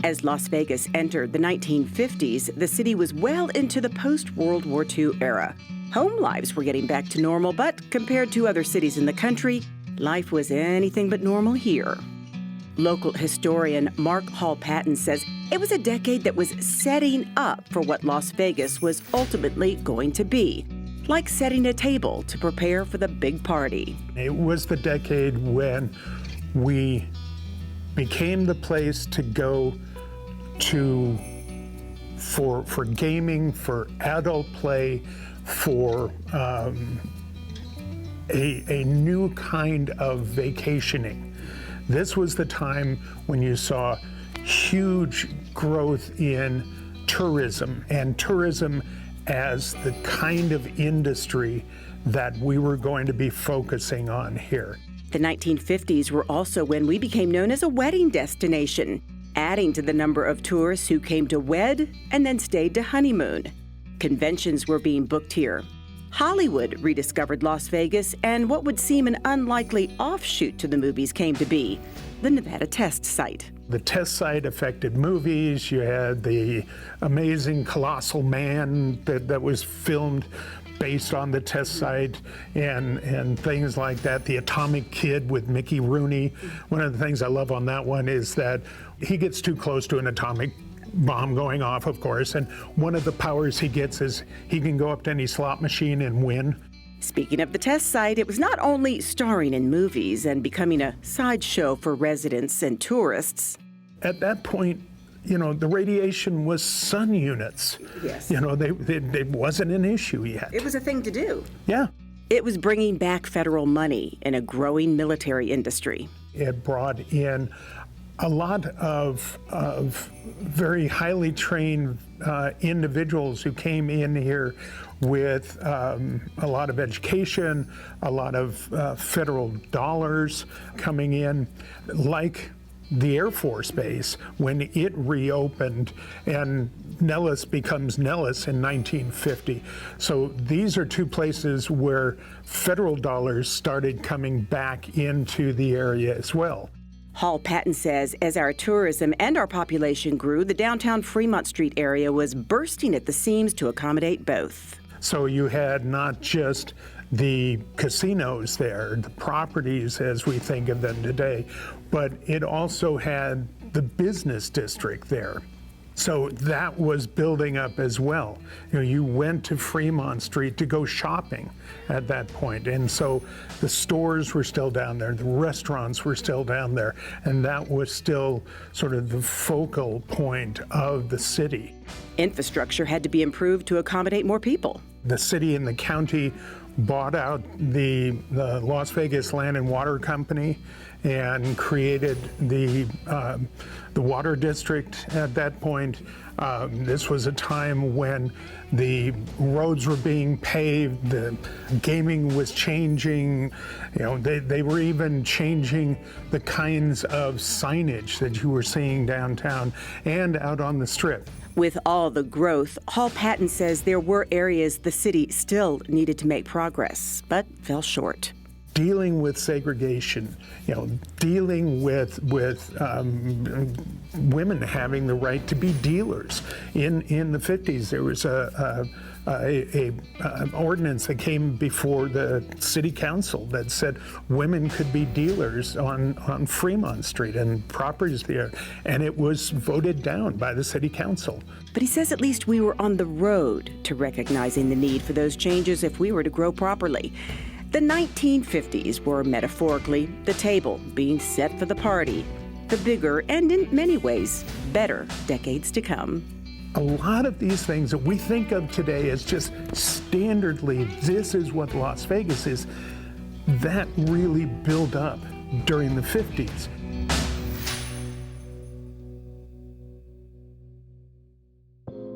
As Las Vegas entered the 1950s, the city was well into the post-World War II era. Home lives were getting back to normal, but compared to other cities in the country, life was anything but normal here. Local historian Mark Hall Patton says it was a decade that was setting up for what Las Vegas was ultimately going to be, like setting a table to prepare for the big party. It was the decade when we became the place to go to for gaming, for adult play, for a new kind of vacationing. This was the time when you saw huge growth in tourism, and tourism as the kind of industry that we were going to be focusing on here. The 1950s were also when we became known as a wedding destination, adding to the number of tourists who came to wed and then stayed to honeymoon. Conventions were being booked here. Hollywood rediscovered Las Vegas, and what would seem an unlikely offshoot to the movies came to be the Nevada test site. The test site affected movies. You had the amazing Colossal Man that was filmed based on the test site and things like that. The Atomic Kid with Mickey Rooney. One of the things I love on that one is that he gets too close to an atomic bomb going off, of course, and one of the powers he gets is he can go up to any slot machine and win. Speaking of the test site, it was not only starring in movies and becoming a sideshow for residents and tourists. At that point, you know, the radiation was sun units. Yes. You know, it wasn't an issue yet. It was a thing to do. Yeah. It was bringing back federal money in a growing military industry. It brought in a lot of very highly trained individuals who came in here with a lot of education, a lot of federal dollars coming in, like the Air Force Base when it reopened, and Nellis becomes Nellis in 1950. So these are two places where federal dollars started coming back into the area as well. Hall Patton says as our tourism and our population grew, the downtown Fremont Street area was bursting at the seams to accommodate both. So you had not just the casinos there, the properties as we think of them today, but it also had the business district there. So that was building up as well. You know, you went to Fremont Street to go shopping at that point. And so the stores were still down there, the restaurants were still down there, and that was still sort of the focal point of the city. Infrastructure had to be improved to accommodate more people. The city and the county bought out the Las Vegas Land and Water Company and created the water district at that point. This was a time when the roads were being paved, the gaming was changing. You know, they were even changing the kinds of signage that you were seeing downtown and out on the Strip. With all the growth, Hall Patton says there were areas the city still needed to make progress, but fell short. Dealing with segregation, you know, dealing with women having the right to be dealers. In the 50s, there was an ordinance that came before the city council that said women could be dealers on Fremont Street and properties there, and it was voted down by the city council. But he says at least we were on the road to recognizing the need for those changes if we were to grow properly. The 1950s were metaphorically the table being set for the party, the bigger and in many ways better decades to come. A lot of these things that we think of today as just standardly, this is what Las Vegas is, that really built up during the 50s.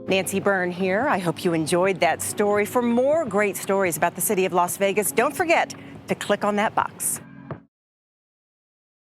Nancy Byrne here. I hope you enjoyed that story. For more great stories about the city of Las Vegas, don't forget to click on that box.